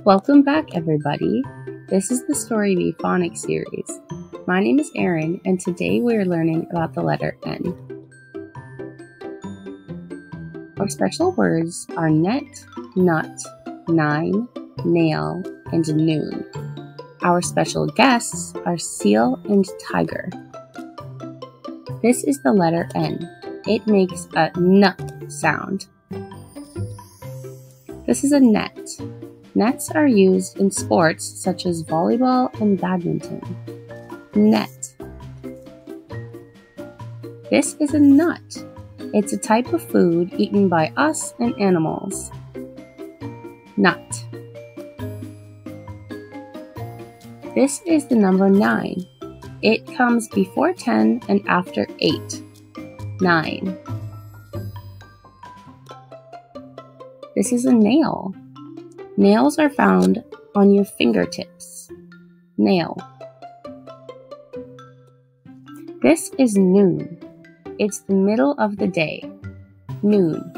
Welcome back, everybody. This is the Storybee Phonics series. My name is Erin, and today we are learning about the letter N. Our special words are net, nut, nine, nail, and noon. Our special guests are seal and tiger. This is the letter N. It makes a nut sound. This is a net. Nets are used in sports such as volleyball and badminton. Net. This is a nut. It's a type of food eaten by us and animals. Nut. This is the number 9. It comes before 10 and after 8. 9. This is a nail. Nails are found on your fingertips. Nail. This is noon. It's the middle of the day. Noon.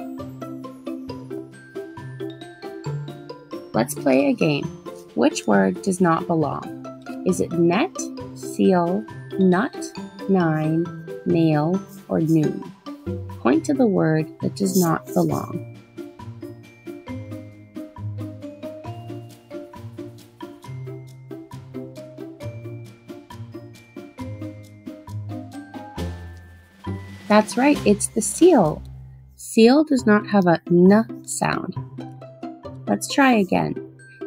Let's play a game. Which word does not belong? Is it net, seal, nut, nine, nail, or noon? Point to the word that does not belong. That's right, it's the seal. Seal does not have a n sound. Let's try again.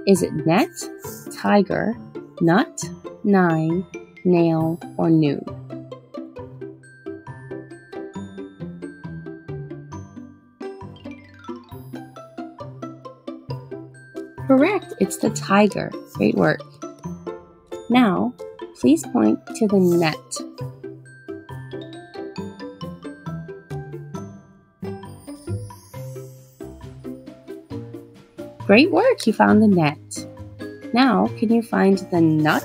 Is it net, tiger, nut, nine, nail, or noon? Correct, it's the tiger. Great work. Now, please point to the net. Great work, you found the net. Now, can you find the nut?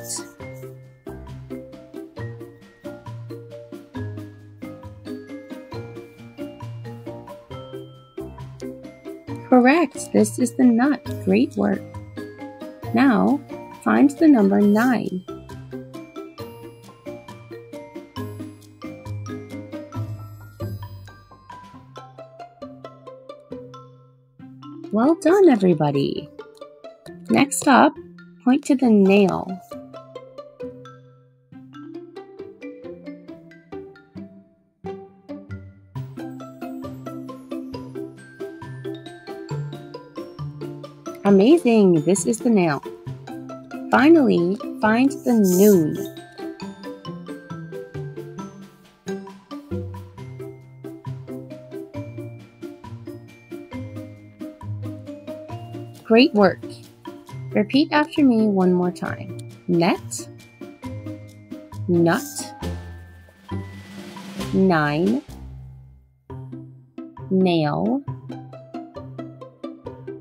Correct, this is the nut. Great work. Now, find the number 9. Well done, everybody. Next up, point to the nail. Amazing, this is the nail. Finally, find the noon. Great work. Repeat after me one more time. Net, nut, nine, nail,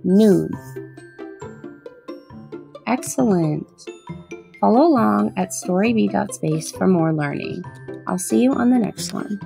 noon. Excellent. Follow along at storybee.space for more learning. I'll see you on the next one.